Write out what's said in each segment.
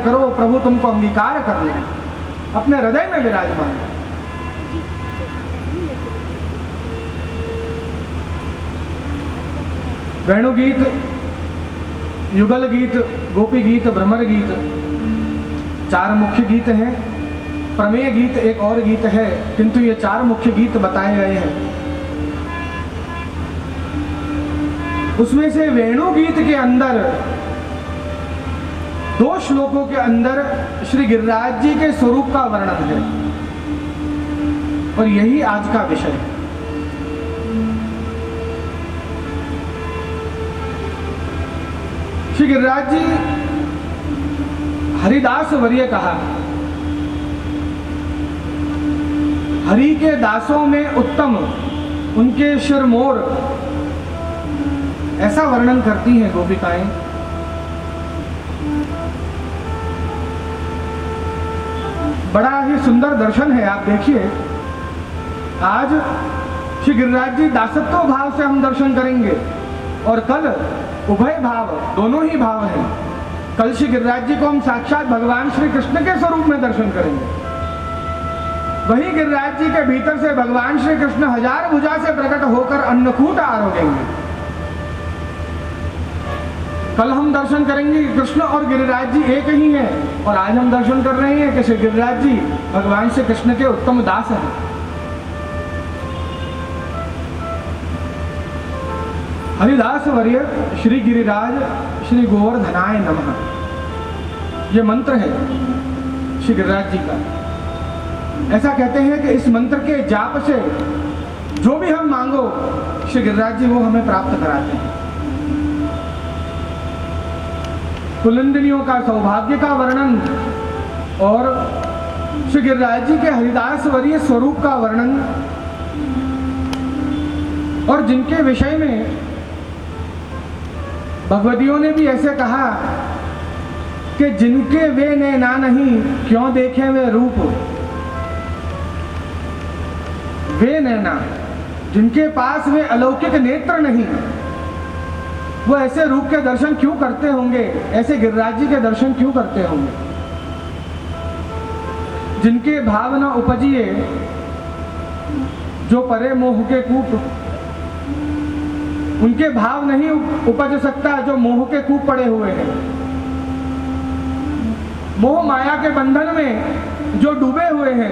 करो, प्रभु तुमको अंगीकार कर ले, अपने हृदय में विराजमान। वेणु गीत, युगल गीत, गोपी गीत, भ्रमर गीत 4 मुख्य गीत हैं। प्रमेय गीत एक और गीत है, किंतु ये 4 मुख्य गीत बताए गए हैं। उसमें से वेणु गीत के अंदर 2 श्लोकों के अंदर श्री गिरिराज जी के स्वरूप का वर्णन है, और यही आज का विषय है। श्री गिरिराज जी हरिदास वर्य कहा, हरि के दासों में उत्तम उनके शिरमोर, ऐसा वर्णन करती हैं गोपिकाएं। बड़ा ही सुंदर दर्शन है। आप देखिए, आज श्री गिरिराज जी दासत्व भाव से हम दर्शन करेंगे, और कल उभय भाव, दोनों ही भाव हैं। कल श्री गिरिराज जी को हम साक्षात भगवान श्री कृष्ण के स्वरूप में दर्शन करेंगे। वही गिरिराज जी के भीतर से भगवान श्री कृष्ण 1000 भुजा से प्रकट होकर अन्नकूट आरोगेंगे। कल हम दर्शन करेंगे कि कृष्ण और गिरिराज जी एक ही हैं, और आज हम दर्शन कर रहे हैं कि श्री गिरिराज जी भगवान श्री कृष्ण के उत्तम दास हैं। हरिदास वर्य श्री गिरिराज श्री गोवर्धनाय नमः, ये मंत्र है श्री गिरिराज जी का। ऐसा कहते हैं कि इस मंत्र के जाप से जो भी हम मांगो, श्री गिरिराज जी वो हमें प्राप्त कराते हैं। कुलिंदिनियों का सौभाग्य का वर्णन और श्री गिरिराज जी के हरिदास वर्य स्वरूप का वर्णन, और जिनके विषय में भगवदियों ने भी ऐसे कहा कि जिनके वे नैना नहीं, क्यों देखें वे रूप। वे नैना, जिनके पास वे अलौकिक नेत्र नहीं, वो ऐसे रूप के दर्शन क्यों करते होंगे, ऐसे गिरिराज जी के दर्शन क्यों करते होंगे। जिनके भाव न उपजिए, जो परे मोह के कूप, उनके भाव नहीं उपज सकता जो मोह के कूप पड़े हुए हैं। मोह माया के बंधन में जो डूबे हुए हैं।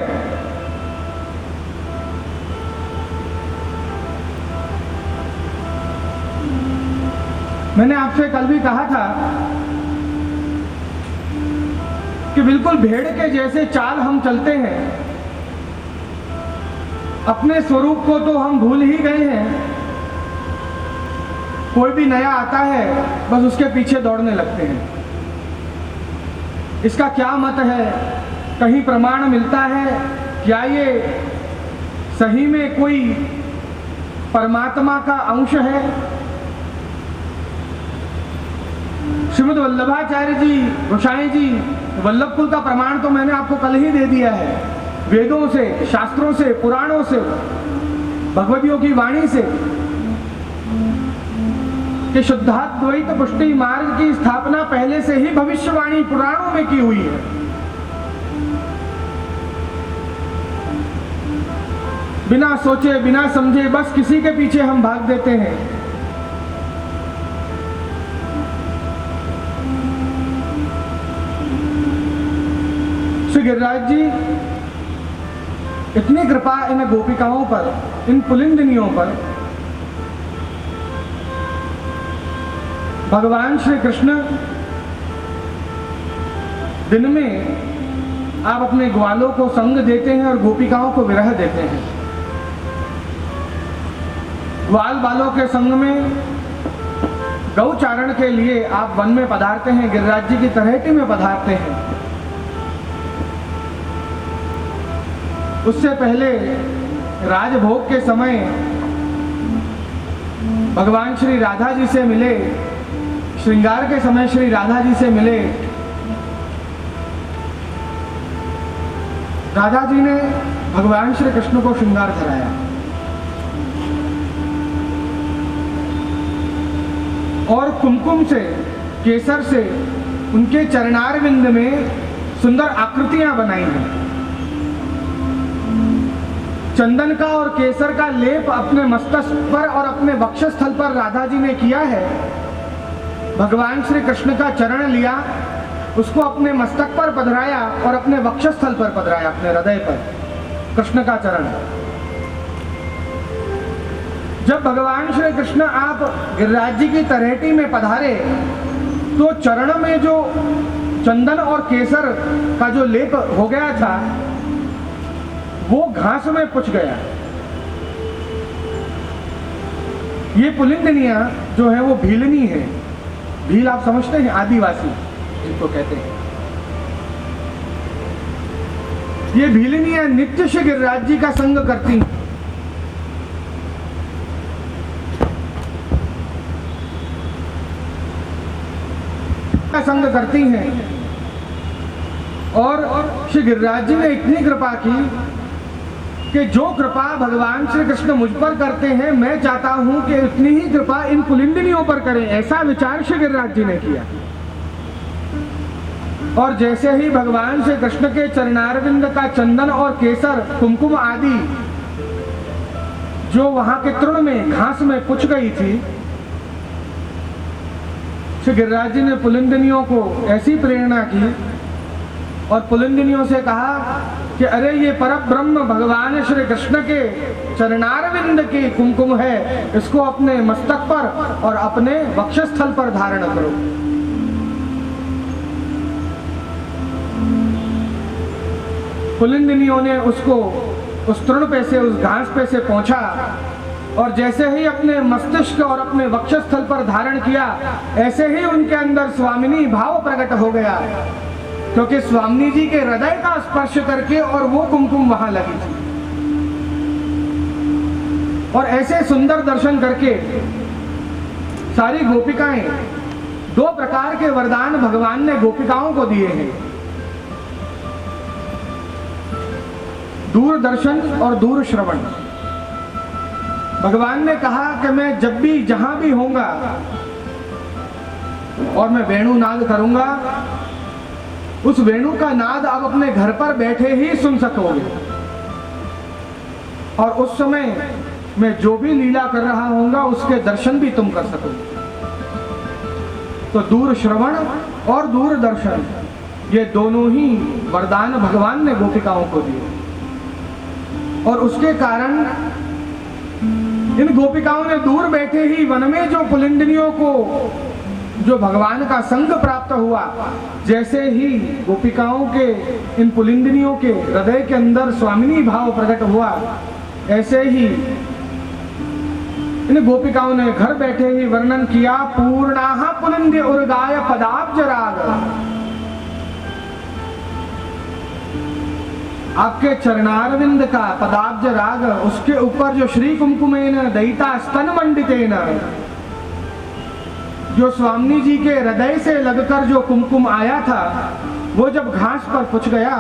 मैंने आपसे कल भी कहा था कि बिल्कुल भेड़ के जैसे चाल हम चलते हैं, अपने स्वरूप को तो हम भूल ही गए हैं। कोई भी नया आता है, बस उसके पीछे दौड़ने लगते हैं। इसका क्या मत है, कहीं प्रमाण मिलता है, क्या ये सही में कोई परमात्मा का अंश है। श्रीमद् वल्लभाचार्य जी, गोसाई जी, वल्लभ कुल का प्रमाण तो मैंने आपको कल ही दे दिया है, वेदों से, शास्त्रों से, पुराणों से, भगवदियों की वाणी से, कि शुद्धाद्वैत पुष्टि मार्ग की स्थापना पहले से ही भविष्यवाणी पुराणों में की हुई है। बिना सोचे, बिना समझे, बस किसी के पीछे हम भाग देते हैं। श्री गिरिराज जी इतनी कृपा इन गोपिकाओं पर, इन पुलिंदिनियों पर। भगवान श्री कृष्ण दिन में आप अपने ग्वालों को संग देते हैं और गोपिकाओं को विरह देते हैं। ग्वाल बालों के संग में गौचारण के लिए आप वन में पधारते हैं, गिरिराज जी की तरहेटी में पधारते हैं। उससे पहले राजभोग के समय भगवान श्री राधा जी से मिले, श्रृंगार के समय श्री राधा जी से मिले। राधा जी ने भगवान श्री कृष्ण को श्रृंगार कराया, और कुमकुम से, केसर से उनके चरणारविंद में सुंदर आकृतियां बनाई हैं। चंदन का और केसर का लेप अपने मस्तक पर और अपने वक्षस्थल पर राधा जी ने किया है। भगवान श्री कृष्ण का चरण लिया, उसको अपने मस्तक पर पधराया और अपने वक्षस्थल पर पधराया, अपने हृदय पर कृष्ण का चरण। जब भगवान श्री कृष्ण आप गिरिराज जी की तलहटी में पधारे तो चरण में जो चंदन और केसर का जो लेप हो गया था वो घास में पुछ गया। ये पुलिंदनिया जो है वो भीलनी है। भील आप समझते हैं, आदिवासी जिनको कहते हैं। ये भीलनिया नित्य श्री गिरिराज जी का संग करती हैं। संग करती हैं और श्री गिरिराज जी ने इतनी कृपा की कि जो कृपा भगवान श्री कृष्ण मुझ पर करते हैं, मैं चाहता हूं कि उतनी ही कृपा इन पुलिंदिनियों पर करें। ऐसा विचार श्री गिरिराज जी ने किया। और जैसे ही भगवान श्री कृष्ण के चरणारविंद का चंदन और केसर, कुमकुम आदि जो वहां के तृण में घास में पुछ गई थी, श्री गिरिराज जी ने पुलिंदिनियों को ऐसी प्रेरणा की और पुलिंदिनियों से कहा कि अरे ये परब्रह्म भगवान श्री कृष्ण के चरणारविंद की कुमकुम है, इसको अपने मस्तक पर और अपने वक्षस्थल पर धारण करो। पुलिंदिनियों ने उसको उस तृण पे से, उस घास पे से पहुंचा और जैसे ही अपने मस्तिष्क और अपने वक्षस्थल पर धारण किया, ऐसे ही उनके अंदर स्वामिनी भाव प्रकट हो गया, क्योंकि स्वामी जी के हृदय का स्पर्श करके और वो कुमकुम वहां लगी थी। और ऐसे सुंदर दर्शन करके सारी गोपिकाएं, दो प्रकार के वरदान भगवान ने गोपिकाओं को दिए हैं, दूरदर्शन और दूर श्रवण। भगवान ने कहा कि मैं जब भी जहां भी होऊंगा और मैं वेणु नाद करूंगा, उस वेणु का नाद आप अपने घर पर बैठे ही सुन सकोगे। और उस समय मैं जो भी लीला कर रहा होऊंगा उसके दर्शन भी तुम कर सकोगे। तो दूर श्रवण और दूर दर्शन, ये दोनों ही वरदान भगवान ने गोपिकाओं को दिए। और उसके कारण इन गोपिकाओं ने दूर बैठे ही वन में जो पुलिंदिनियों को जो भगवान का संग प्राप्त हुआ, जैसे ही गोपिकाओं के, इन पुलिंदिनियों के हृदय के अंदर स्वामिनी भाव प्रकट हुआ, ऐसे ही इन गोपिकाओं ने घर बैठे ही वर्णन किया, पूर्णाहा पुलिंद्य उर्गाय पदाब्ज राग। आपके चरणारविंद का पदाब्ज राग, उसके ऊपर जो श्री कुमकुमेन दयिता स्तन मंडितेन, जो स्वामी जी के हृदय से लगकर जो कुमकुम आया था, वो जब घास पर पुछ गया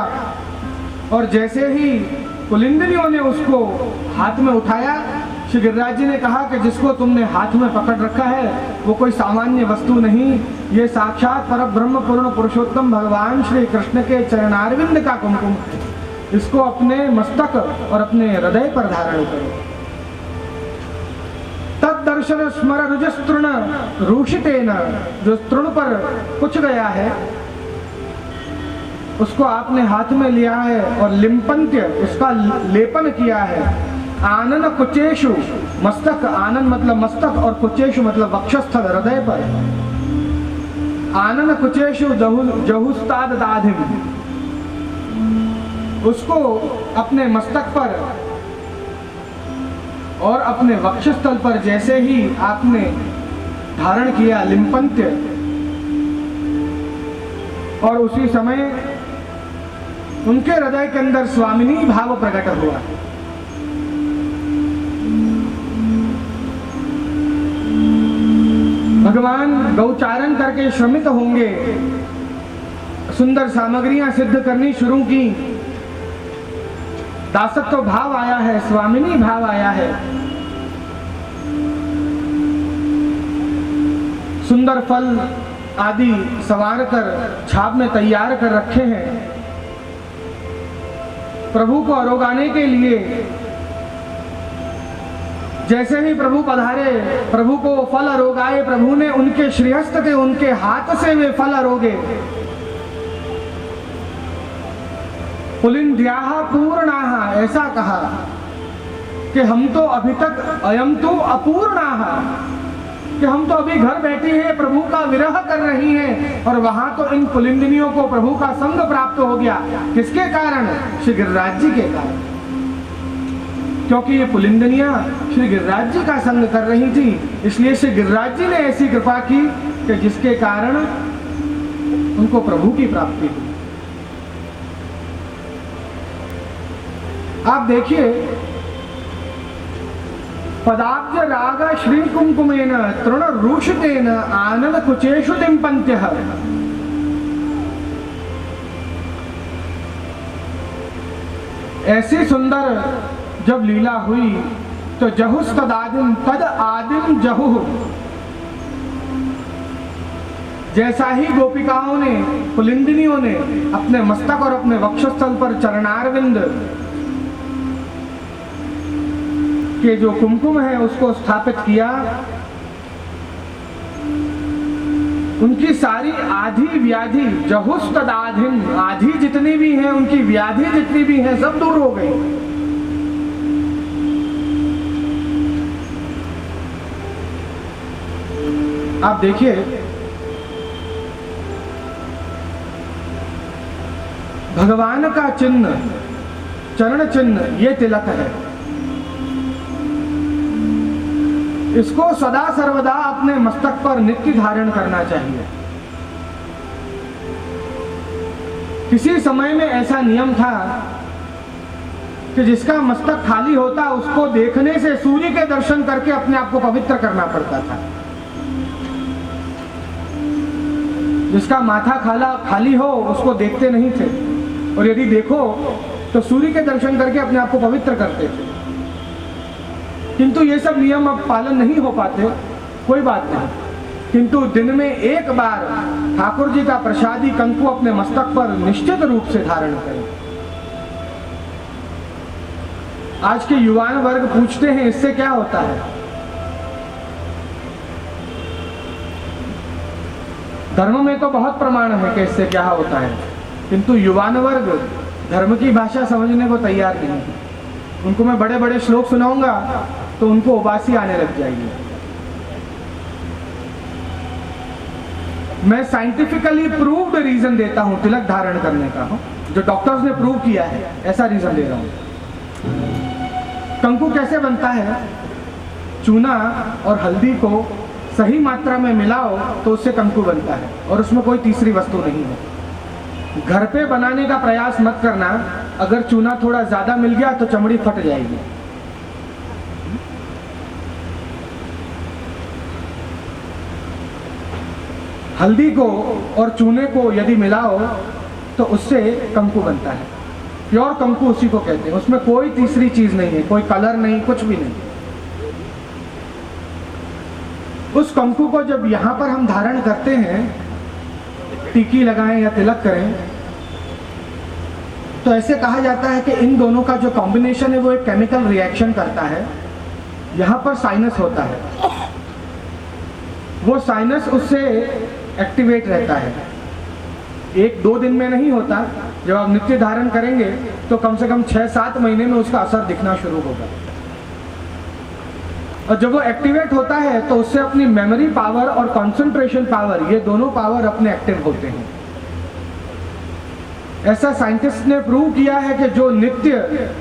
और जैसे ही पुलिंदिनियों ने उसको हाथ में उठाया, श्री गिरिराज जी ने कहा कि जिसको तुमने हाथ में पकड़ रखा है वो कोई सामान्य वस्तु नहीं, ये साक्षात परब्रह्म पूर्ण पुरुषोत्तम भगवान श्री कृष्ण के चरणारविंद का कुमकुम है। इसको अपने मस्तक और अपने हृदय पर धारण करो। तद्दर्शन स्मर रुजस्तृण रूषितेन, जो तृण पर कुछ गया है उसको आपने हाथ में लिया है और लिम्पंत्य, उसका लेपन किया है। आनन कुचेशु, मस्तक, आनन मतलब मस्तक और कुचेशु मतलब वक्षस्थल, हृदय पर। आनन कुचेशु जहुस्ताद दाधिम, उसको अपने मस्तक पर और अपने वक्षस्थल पर जैसे ही आपने धारण किया लिम्पंत्य, और उसी समय उनके हृदय के अंदर स्वामिनी भाव प्रकट हुआ। भगवान गौचारण करके श्रमित होंगे, सुंदर सामग्रियां सिद्ध करनी शुरू की, दासत्व भाव आया है, स्वामिनी भाव आया है। सुंदर फल आदि संवार कर छाप में तैयार कर रखे हैं। प्रभु को अरोगाने के लिए जैसे ही प्रभु पधारे, प्रभु को फल अरोगाए, प्रभु ने उनके श्रीहस्त थे, उनके हाथ से वे फल अरोगे। पुलिंद्याः पूर्णाः, ऐसा कहा कि हम तो अभी तक अयम तो अपूर्णाः, कि हम तो अभी घर बैठी हैं, प्रभु का विरह कर रही हैं, और वहां तो इन पुलिंदिनियों को प्रभु का संग प्राप्त हो गया। किसके कारण? श्री गिरिराज जी के कारण, क्योंकि ये पुलिंदिनियां श्री गिरिराज जी का संग कर रही थी, इसलिए श्री गिरिराज जी ने ऐसी कृपा की कि जिसके कारण उनको प्रभु की प्राप्ति हुई। आप देखिए, पदाब्ज राग श्री कुंकुमेन तृण रूषितेन आनंद कुचेषु दिंपन्त्यः। ऐसी सुंदर जब लीला हुई तो जहुस तदादिम तद आदिम जहुः, जैसा ही गोपिकाओं ने, पुलिंदिनियों ने अपने मस्तक और अपने वक्षस्थल पर चरणारविंद के जो कुमकुम है उसको स्थापित किया, उनकी सारी आधि व्याधि, जहुस तदाधिम, आधि जितनी भी हैं, उनकी व्याधि जितनी भी हैं, सब दूर हो गई। आप देखिए, भगवान का चिन्ह, चरण चिन्ह, ये तिलक है। इसको सदा सर्वदा अपने मस्तक पर नित्य धारण करना चाहिए। किसी समय में ऐसा नियम था कि जिसका मस्तक खाली होता उसको देखने से, सूर्य के दर्शन करके अपने आप को पवित्र करना पड़ता था। जिसका माथा खाली हो उसको देखते नहीं थे, और यदि देखो तो सूर्य के दर्शन करके अपने आप को पवित्र करते थे। किंतु ये सब नियम अब पालन नहीं हो पाते, कोई बात नहीं, किंतु दिन में एक बार ठाकुर जी का प्रसादी कंकु अपने मस्तक पर निश्चित रूप से धारण करें। आज के युवान वर्ग पूछते हैं इससे क्या होता है। धर्म में तो बहुत प्रमाण है कि इससे क्या होता है, किंतु युवान वर्ग धर्म की भाषा समझने को तैयार नहीं है। उनको मैं बड़े बड़े श्लोक सुनाऊंगा तो उनको उबासी आने लग जाएगी। मैं साइंटिफिकली प्रूव्ड रीजन देता हूं तिलक धारण करने का, जो डॉक्टर्स ने प्रूव किया है, ऐसा रीजन दे रहा हूं। कंकु कैसे बनता है? चूना और हल्दी को सही मात्रा में मिलाओ तो उससे कंकु बनता है, और उसमें कोई तीसरी वस्तु नहीं है। घर पे बनाने का प्रयास मत करना, अगर चूना थोड़ा ज्यादा मिल गया तो चमड़ी फट जाएगी। हल्दी को और चूने को यदि मिलाओ तो उससे कंकु बनता है। प्योर कंकु उसी को कहते हैं, उसमें कोई तीसरी चीज नहीं है, कोई कलर नहीं, कुछ भी नहीं। उस कंकु को जब यहाँ पर हम धारण करते हैं, टीकी लगाएं या तिलक करें, तो ऐसे कहा जाता है कि इन दोनों का जो कॉम्बिनेशन है वो एक केमिकल रिएक्शन करता है। यहाँ पर साइनस होता है, वो साइनस उससे एक्टिवेट रहता है। 1-2 दिन में नहीं होता, जब आप नित्य धारण करेंगे तो कम से कम 6-7 महीने में उसका असर दिखना शुरू होगा। और जब वो एक्टिवेट होता है तो उससे अपनी मेमोरी पावर और कंसंट्रेशन पावर, ये दोनों पावर अपने एक्टिव होते हैं। ऐसा साइंटिस्ट ने प्रूव किया है कि जो नित्य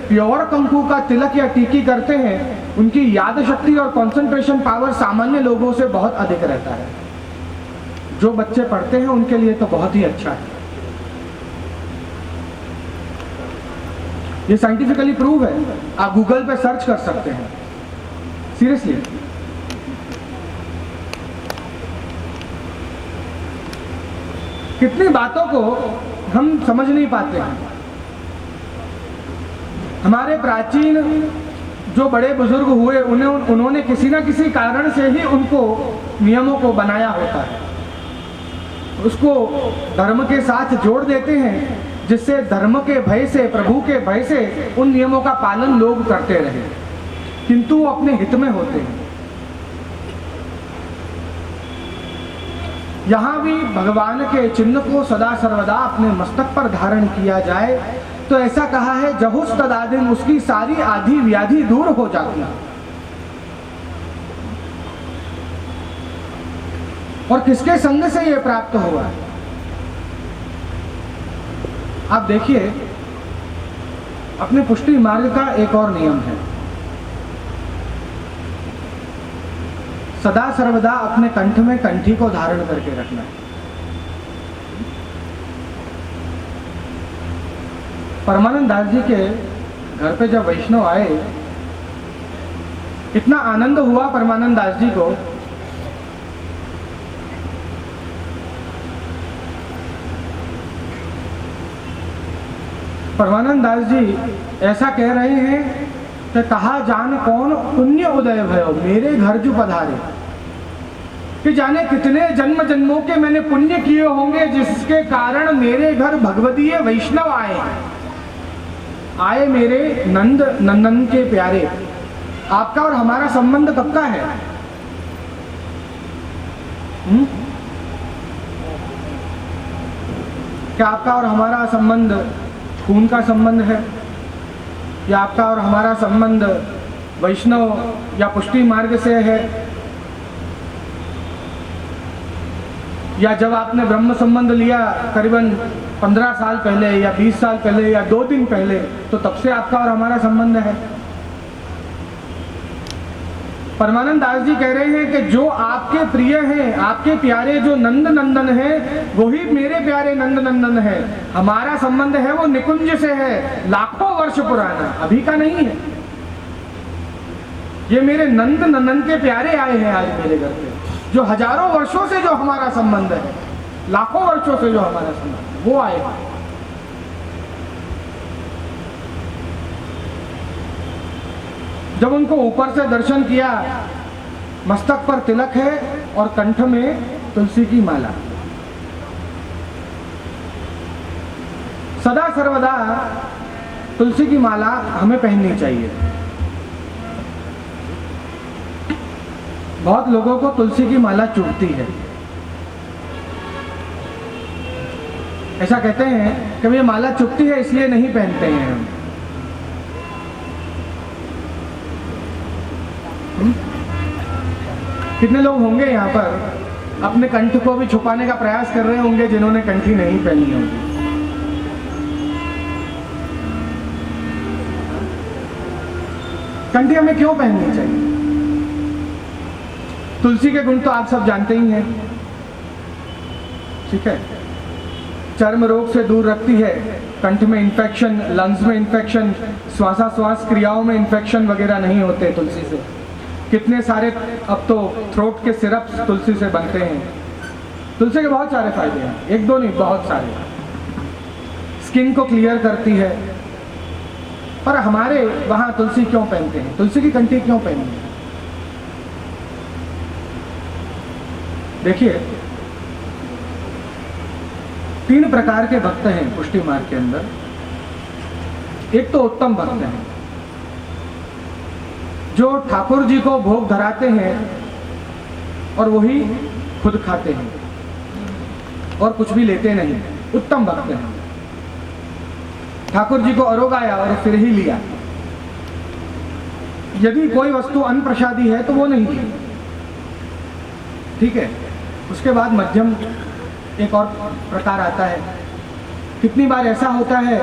प्योर कंकु का तिलक या टीकी करते हैं, उनकी याद शक्ति और कंसंट्रेशन पावर सामान्य लोगों से बहुत अधिक रहता है। जो बच्चे पढ़ते हैं उनके लिए तो बहुत ही अच्छा है। ये साइंटिफिकली प्रूव है, आप गूगल पे सर्च कर सकते हैं। सीरियसली, कितनी बातों को हम समझ नहीं पाते हैं। हमारे प्राचीन जो बड़े बुजुर्ग हुए, उन्होंने किसी ना किसी कारण से ही उनको नियमों को बनाया होता है। उसको धर्म के साथ जोड़ देते हैं, जिससे धर्म के भय से, प्रभु के भय से उन नियमों का पालन लोग करते रहे, किंतु वो अपने हित में होते हैं। यहाँ भी भगवान के चिन्ह को सदा सर्वदा अपने मस्तक पर धारण किया जाए तो ऐसा कहा है, जहुस तदादिम, उसकी सारी आधी व्याधि दूर हो जाती है। और किसके संग से यह प्राप्त हुआ? आप देखिए, अपने पुष्टि मार्ग का एक और नियम है, सदा सर्वदा अपने कंठ में कंठी को धारण करके रखना है। परमानंद दास जी के घर पे जब वैष्णव आए, इतना आनंद हुआ परमानंद दास जी को, परमानंद दास जी ऐसा कह रहे हैं कि कहा जान कौन पुण्य उदय भयो मेरे घर जो पधारे, कि जाने कितने जन्म जन्मों के मैंने पुण्य किए होंगे जिसके कारण मेरे घर भगवतीय वैष्णव आए मेरे नंद नंदन के प्यारे। आपका और हमारा संबंध कब का है? क्या आपका और हमारा संबंध खून का संबंध है, या आपका और हमारा संबंध वैष्णव या पुष्टि मार्ग से है, या जब आपने ब्रह्म संबंध लिया करीबन 15 साल पहले या 20 साल पहले या 2 दिन पहले, तो तब से आपका और हमारा संबंध है? परमानंद दास जी कह रहे हैं कि जो आपके प्रिय हैं, आपके प्यारे जो नंद नंदन हैं, वही मेरे प्यारे नंद नंदन है। हमारा संबंध है वो निकुंज से है, लाखों वर्ष पुराना, अभी का नहीं है। ये मेरे नंद नंदन के प्यारे आए हैं आज मेरे घर पे, जो हजारों वर्षों से जो हमारा संबंध है, लाखों वर्षों से जो हमारा संबंध, वो आए। जब उनको ऊपर से दर्शन किया, मस्तक पर तिलक है और कंठ में तुलसी की माला, सदा सर्वदा तुलसी की माला हमें पहननी चाहिए। बहुत लोगों को तुलसी की माला चुभती है, ऐसा कहते हैं कि ये माला चुभती है इसलिए नहीं पहनते हैं हम। कितने लोग होंगे यहाँ पर अपने कंठ को भी छुपाने का प्रयास कर रहे होंगे जिन्होंने कंठी नहीं पहनी होगी। कंठी हमें क्यों पहननी चाहिए? तुलसी के गुण तो आप सब जानते ही हैं, ठीक है। चर्म रोग से दूर रखती है, कंठ में इन्फेक्शन, लंग्स में इन्फेक्शन, श्वासाश्वास क्रियाओं में इन्फेक्शन वगैरह नहीं होते तुलसी से। कितने सारे अब तो थ्रोट के सिरप्स तुलसी से बनते हैं। तुलसी के बहुत सारे फायदे हैं, एक दो नहीं, बहुत सारे। स्किन को क्लियर करती है। पर हमारे वहाँ तुलसी क्यों पहनते हैं? तुलसी की कंठी क्यों पहनते हैं? देखिए, 3 प्रकार के भक्त हैं पुष्टि मार्ग के अंदर। एक तो उत्तम भक्त हैं, जो ठाकुर जी को भोग धराते हैं और वही खुद खाते हैं और कुछ भी लेते नहीं, उत्तम भक्त हैं। ठाकुर जी को अरोगाया और फिर ही लिया। यदि कोई वस्तु अन्न प्रसादी है तो वो नहीं ली, ठीक है। उसके बाद मध्यम एक और प्रकार आता है। कितनी बार ऐसा होता है